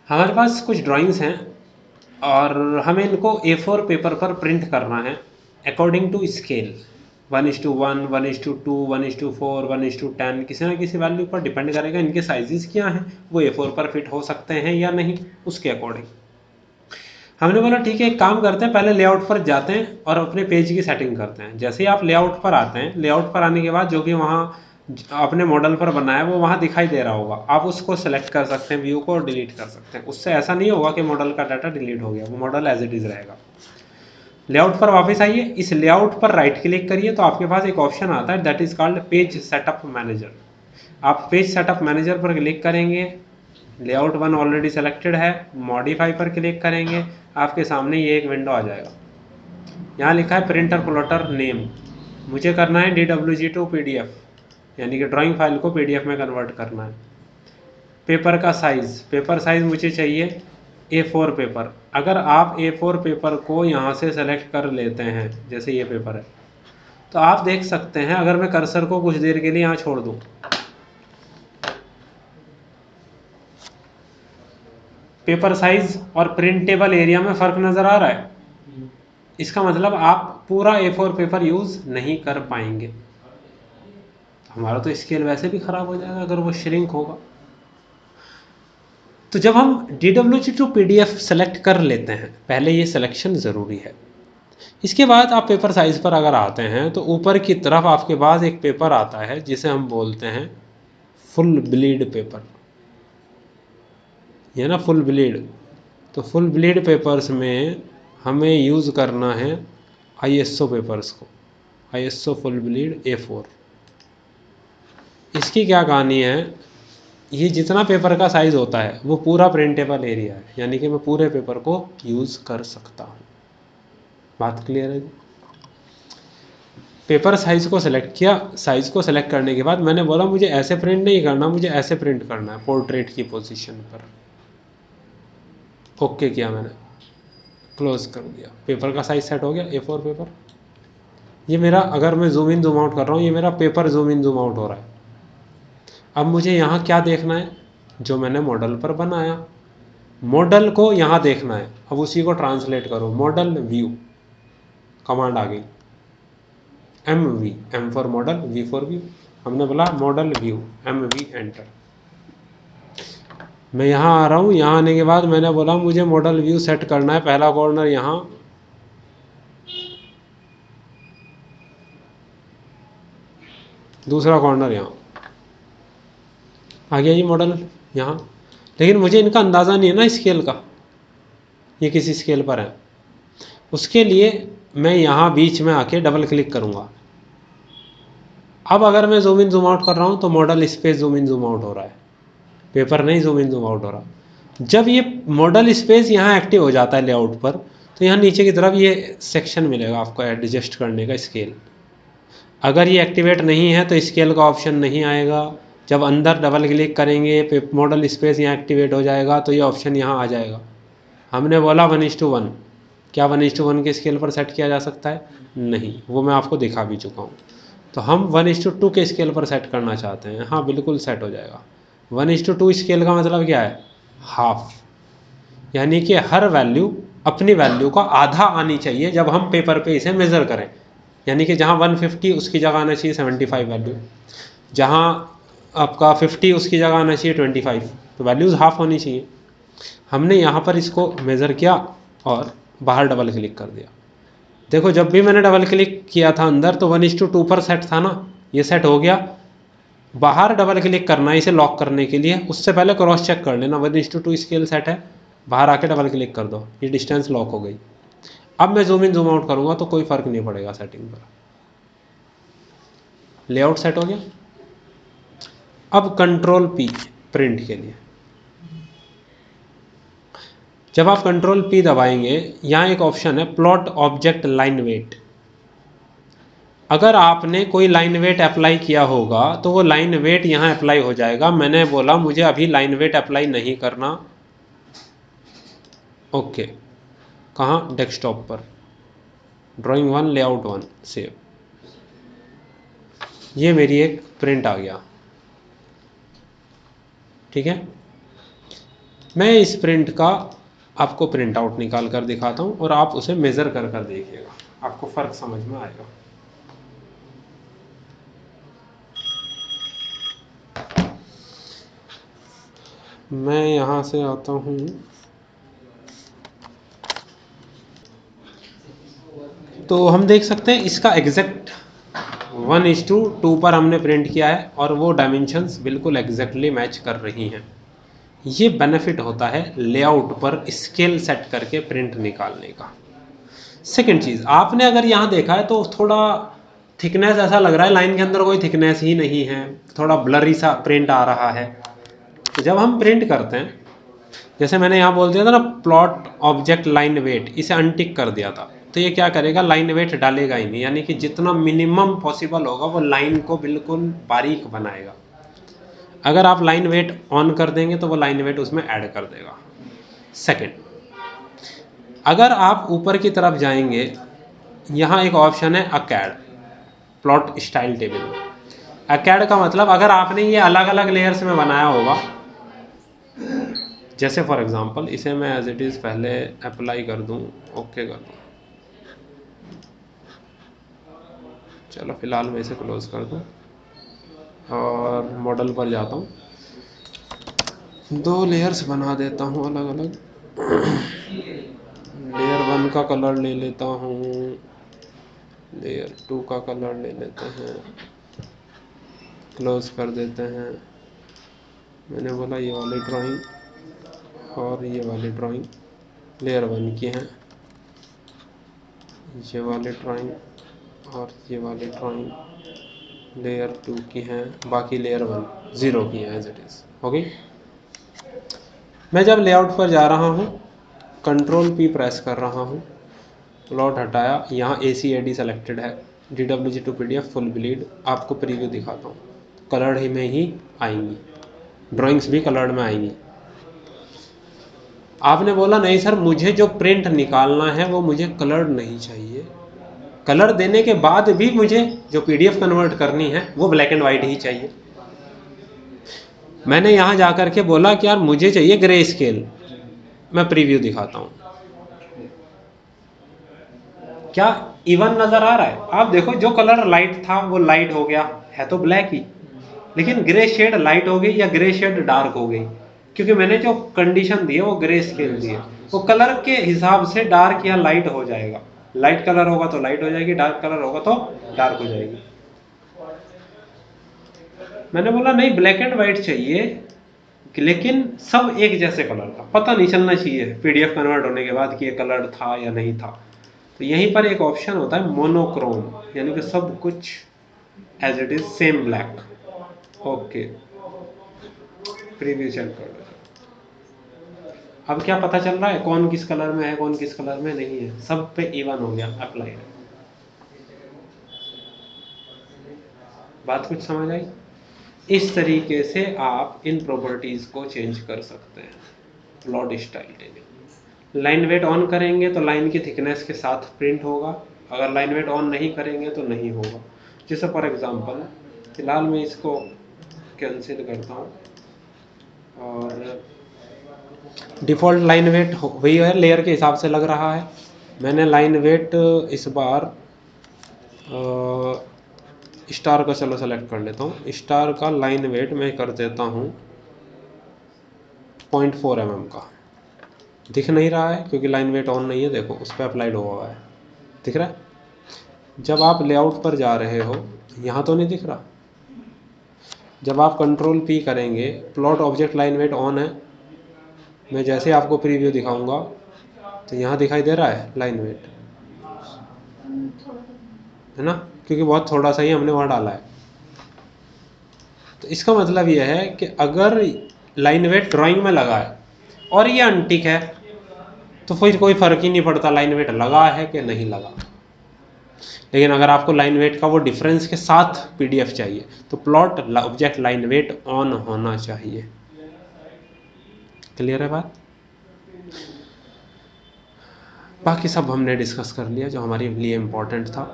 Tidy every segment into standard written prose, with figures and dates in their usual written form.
हमारे पास कुछ ड्राइंग्स हैं और हमें इनको A4 पेपर पर प्रिंट करना है अकॉर्डिंग टू स्केल 1:1, 1:2, 1:4, 1:10, किसी ना किसी वैल्यू पर डिपेंड करेगा इनके साइजेस क्या हैं, वो A4 पर फिट हो सकते हैं या नहीं, उसके अकॉर्डिंग हमने बोला ठीक है एक काम करते हैं, पहले लेआउट पर जाते हैं और अपने पेज की सेटिंग करते हैं। जैसे ही आप लेआउट पर आते हैं, लेआउट पर आने के बाद जो भी वहाँ अपने मॉडल पर बनाया है वो वहाँ दिखाई दे रहा होगा, आप उसको सेलेक्ट कर सकते हैं व्यू को और डिलीट कर सकते हैं। उससे ऐसा नहीं होगा कि मॉडल का डाटा डिलीट हो गया, वो मॉडल एज इट इज़ रहेगा। लेआउट पर वापस आइए, इस लेआउट पर राइट क्लिक करिए तो आपके पास एक ऑप्शन आता है that is called page setup manager. आप पेज सेटअप मैनेजर पर क्लिक करेंगे, लेआउट 1 ऑलरेडी सेलेक्टेड है, मॉडिफाई पर क्लिक करेंगे, आपके सामने ये एक विंडो आ जाएगा। यहाँ लिखा है प्रिंटर प्लॉटर नेम, मुझे करना है DWG टू PDF, यानी कि ड्राइंग फाइल को PDF में कन्वर्ट करना है। पेपर का साइज़, पेपर साइज़ मुझे चाहिए A4 पेपर। अगर आप A4 पेपर को यहाँ से सेलेक्ट कर लेते हैं, जैसे ये पेपर है, तो आप देख सकते हैं अगर मैं कर्सर को कुछ देर के लिए यहाँ छोड़ दूँ, पेपर साइज और प्रिंटेबल एरिया में फ़र्क नज़र आ रहा है। इसका मतलब आप पूरा A4 पेपर यूज़ नहीं कर पाएंगे। हमारा तो स्केल वैसे भी ख़राब हो जाएगा अगर वो श्रिंक होगा। तो जब हम DWG टू PDF सेलेक्ट कर लेते हैं, पहले ये सिलेक्शन ज़रूरी है। इसके बाद आप पेपर साइज़ पर अगर आते हैं तो ऊपर की तरफ आपके पास एक पेपर आता है जिसे हम बोलते हैं फुल ब्लीड पेपर, ये ना फुल ब्लीड। तो फुल ब्लीड पेपर्स में हमें यूज़ करना है ISO पेपर्स को, ISO फुल ब्लीड A4। इसकी क्या कहानी है, ये जितना पेपर का साइज़ होता है वो पूरा प्रिंटेबल एरिया है, यानी कि मैं पूरे पेपर को यूज़ कर सकता हूँ। बात क्लियर है जी? पेपर साइज़ को सेलेक्ट किया, साइज़ को सेलेक्ट करने के बाद मैंने बोला मुझे ऐसे प्रिंट नहीं करना, मुझे ऐसे प्रिंट करना है पोर्ट्रेट की पोजीशन पर। ओके किया मैंने, क्लोज कर दिया, पेपर का साइज़ सेट हो गया A4 पेपर। ये मेरा, अगर मैं जूम इन जूम आउट कर रहा हूँ, ये मेरा paper zoom in zoom out हो रहा है। अब मुझे यहाँ क्या देखना है, जो मैंने मॉडल पर बनाया, मॉडल को यहाँ देखना है। अब उसी को ट्रांसलेट करो, मॉडल व्यू कमांड आ गई, MV, M for model, V for view. हमने बोला मॉडल व्यू MV, एंटर। मैं यहाँ आ रहा हूँ, यहाँ आने के बाद मैंने बोला मुझे मॉडल व्यू सेट करना है, पहला कॉर्नर यहाँ, दूसरा कॉर्नर यहाँ आ गया ये मॉडल यहाँ। लेकिन मुझे इनका अंदाज़ा नहीं है ना स्केल का, ये किस स्केल पर है। उसके लिए मैं यहाँ बीच में आके डबल क्लिक करूँगा। अब अगर मैं जूम इन जूम आउट कर रहा हूँ तो model space zoom in zoom out हो रहा है, पेपर नहीं जूम इन जूम आउट हो रहा। जब ये मॉडल स्पेस यहाँ एक्टिव हो जाता है लेआउट पर, तो यहाँ नीचे की तरफ ये सेक्शन मिलेगा आपको एडजस्ट करने का स्केल। अगर ये एक्टिवेट नहीं है तो स्केल का ऑप्शन नहीं आएगा। जब अंदर डबल क्लिक करेंगे मॉडल स्पेस यहाँ एक्टिवेट हो जाएगा तो ये ऑप्शन यहाँ आ जाएगा। हमने बोला 1:1, क्या 1:1 के स्केल पर सेट किया जा सकता है? नहीं, वो मैं आपको दिखा भी चुका हूँ। तो हम 1:2 के स्केल पर सेट करना चाहते हैं, हाँ बिल्कुल सेट हो जाएगा। 1:2 स्केल का मतलब क्या है? हाफ, यानी कि हर वैल्यू अपनी वैल्यू का आधा आनी चाहिए जब हम पेपर पे इसे मेज़र करें। यानी कि जहाँ 150 उसकी जगह आना चाहिए 75 वैल्यू, जहाँ आपका 50 उसकी जगह आना चाहिए 25, तो वैल्यूज़ हाफ होनी चाहिए। हमने यहाँ पर इसको मेज़र किया और बाहर डबल क्लिक कर दिया। देखो जब भी मैंने डबल क्लिक किया था अंदर तो 1:2 पर सेट था ना, ये सेट हो गया। बाहर डबल क्लिक करना है इसे लॉक करने के लिए, उससे पहले क्रॉस चेक कर लेना 1:2 स्केल सेट है, बाहर आके डबल क्लिक कर दो, ये डिस्टेंस लॉक हो गई। अब मैं जूम इन जूम आउट करूँगा तो कोई फ़र्क नहीं पड़ेगा सेटिंग पर। लेआउट सेट हो गया। अब कंट्रोल P प्रिंट के लिए, जब आप कंट्रोल P दबाएंगे यहाँ एक ऑप्शन है प्लॉट ऑब्जेक्ट लाइन वेट। अगर आपने कोई लाइन वेट अप्लाई किया होगा तो वो लाइन वेट यहाँ अप्लाई हो जाएगा। मैंने बोला मुझे अभी लाइन वेट अप्लाई नहीं करना, ओके। कहाँ? डेस्कटॉप पर, ड्राइंग 1 लेआउट 1 सेव। ये मेरी एक प्रिंट आ गया, ठीक है। मैं इस प्रिंट का आपको प्रिंट आउट निकाल कर दिखाता हूँ और आप उसे मेज़र कर कर देखिएगा, आपको फ़र्क समझ में आएगा। मैं यहाँ से आता हूँ, तो हम देख सकते हैं इसका एग्जैक्ट 1:2 पर हमने प्रिंट किया है और वो डायमेंशंस बिल्कुल एग्जैक्टली मैच कर रही हैं। ये बेनिफिट होता है लेआउट पर स्केल सेट करके प्रिंट निकालने का। सेकंड चीज़, आपने अगर यहाँ देखा है तो थोड़ा थिकनेस ऐसा लग रहा है, लाइन के अंदर कोई थिकनेस ही नहीं है, थोड़ा ब्लरी सा प्रिंट आ रहा है। तो जब हम प्रिंट करते हैं, जैसे मैंने यहाँ बोल दिया था ना प्लॉट ऑब्जेक्ट लाइन वेट, इसे अनटिक कर दिया था, तो ये क्या करेगा, लाइन वेट डालेगा ही नहीं, यानी कि जितना मिनिमम पॉसिबल होगा वो लाइन को बिल्कुल बारीक बनाएगा। अगर आप लाइन वेट ऑन कर देंगे तो वो लाइन वेट उसमें ऐड कर देगा। सेकंड, अगर आप ऊपर की तरफ जाएंगे, यहाँ एक ऑप्शन है अकैड, प्लॉट स्टाइल टेबल। अकैड का मतलब अगर आपने ये अलग अलग लेयर्स में बनाया होगा, जैसे फॉर एग्जांपल इसे मैं एज इट इज़ पहले अप्लाई कर दूं, ओके कर दूं, चलो फिलहाल मैं इसे क्लोज कर दूं और मॉडल पर जाता हूं, 2 लेयर्स बना देता हूं अलग अलग। लेयर 1 का कलर ले लेता हूं, लेयर 2 का कलर ले लेते हैं, क्लोज कर देते हैं। मैंने बोला ये वाली ड्राइंग और ये वाली ड्राइंग लेयर 1 की हैं, ये वाली ड्राइंग और ये वाली ड्राइंग लेयर 2 की हैं, बाकी लेयर 1 0 की हैं एज इट इज़। ओके, मैं जब लेआउट पर जा रहा हूँ, कंट्रोल P प्रेस कर रहा हूँ, प्लॉट हटाया, यहाँ ACAD सेलेक्टेड है, DWG to PDF full bleed, आपको प्रीव्यू दिखाता हूँ, कलर्ड ही में ही आएंगी, ड्राइंग्स भी कलर्ड में आएंगी। आपने बोला नहीं सर मुझे जो प्रिंट निकालना है वो मुझे कलर्ड नहीं चाहिए, कलर देने के बाद भी मुझे जो PDF कन्वर्ट करनी है वो ब्लैक एंड वाइट ही चाहिए। मैंने यहाँ जाकर के बोला कि यार मुझे चाहिए ग्रे स्केल, मैं प्रीव्यू दिखाता हूँ, क्या इवन नजर आ रहा है? आप देखो जो कलर लाइट था वो लाइट हो गया, है तो ब्लैक ही, लेकिन ग्रे शेड लाइट हो गई या ग्रे शेड डार्क हो गई, क्योंकि मैंने जो कंडीशन दी है वो ग्रे स्केल दी है, वो कलर के हिसाब से डार्क या लाइट हो जाएगा। लाइट कलर होगा तो लाइट हो जाएगी, डार्क कलर होगा तो डार्क हो जाएगी। मैंने बोला नहीं ब्लैक एंड व्हाइट चाहिए, लेकिन सब एक जैसे कलर का, पता नहीं चलना चाहिए PDF कन्वर्ट होने के बाद कि ये कलर था या नहीं था। तो यहीं पर एक ऑप्शन होता है मोनोक्रोम, यानी कि सब कुछ as it is same black. Okay, preview check कर लो। अब क्या पता चल रहा है कौन किस कलर में है, कौन किस कलर में नहीं है, सब पे इवन हो गया, अप्लाइड। बात कुछ समझ आई? इस तरीके से आप इन प्रॉपर्टीज को चेंज कर सकते हैं plot style table. Line weight on करेंगे तो लाइन की थिकनेस के साथ प्रिंट होगा, अगर लाइन वेट ऑन नहीं करेंगे तो नहीं होगा। जैसे फॉर एग्जांपल फिलहाल मैं इसको कैंसिल करता हूँ और डिफ़ॉल्ट लाइन वेट वही है, लेयर के हिसाब से लग रहा है। मैंने लाइन वेट इस बार स्टार का चलो सेलेक्ट कर लेता हूँ, स्टार का लाइन वेट मैं कर देता हूँ 0.4 mm का। दिख नहीं रहा है क्योंकि लाइन वेट ऑन नहीं है, देखो उस पर अप्लाइड हुआ है, दिख रहा है? जब आप लेआउट पर जा रहे हो, यहाँ तो नहीं दिख रहा, जब आप कंट्रोल P करेंगे, plot object line weight on है, मैं जैसे आपको प्रीव्यू दिखाऊंगा तो यहाँ दिखाई दे रहा है लाइन वेट, है ना, क्योंकि बहुत थोड़ा सा ही हमने वहाँ डाला है। तो इसका मतलब यह है कि अगर लाइन वेट ड्राइंग में लगा है और ये अनटिक है तो फिर कोई फर्क ही नहीं पड़ता लाइन वेट लगा है कि नहीं लगा। लेकिन अगर आपको लाइन वेट का वो डिफरेंस के साथ PDF चाहिए तो plot object line weight on होना चाहिए। क्लियर है बात? बाकी सब हमने डिस्कस कर लिया जो हमारे लिए इम्पोर्टेंट था।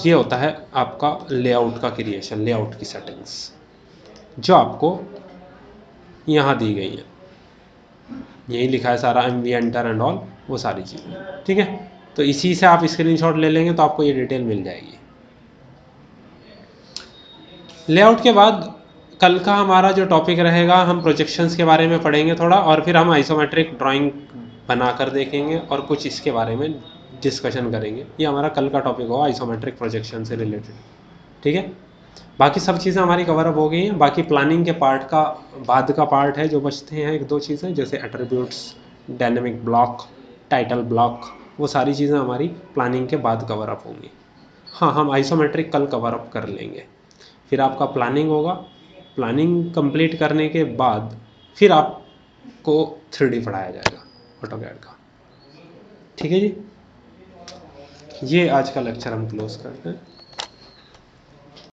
ये होता है आपका लेआउट का क्रिएशन, लेआउट की सेटिंग्स जो आपको यहाँ दी गई है। यही लिखा है सारा एम्बिएंटर एंड ऑल, वो सारी चीज़ें, ठीक है। तो इसी से आप स्क्रीनशॉट ले लेंगे तो आपको ये डिटेल मिल जाएगी। लेआउट के बाद कल का हमारा जो टॉपिक रहेगा, हम प्रोजेक्शंस के बारे में पढ़ेंगे थोड़ा, और फिर हम आइसोमेट्रिक ड्राइंग बनाकर देखेंगे और कुछ इसके बारे में डिस्कशन करेंगे। ये हमारा कल का टॉपिक होगा आइसोमेट्रिक प्रोजेक्शन से रिलेटेड, ठीक है। बाकी सब चीज़ें हमारी कवर अप हो गई हैं। बाकी प्लानिंग के पार्ट का बाद का पार्ट है जो बचते हैं, एक दो चीज़ें जैसे attributes, dynamic block, title block, वो सारी चीज़ें हमारी प्लानिंग के बाद कवर अप होंगी। हाँ, हम आइसोमेट्रिक कल कवर अप कर लेंगे। फिर आपका प्लानिंग होगा, प्लानिंग कंप्लीट करने के बाद फिर आपको 3D पढ़ाया जाएगा ऑटोकैड का, ठीक है जी। ये आज का लेक्चर हम क्लोज करते हैं।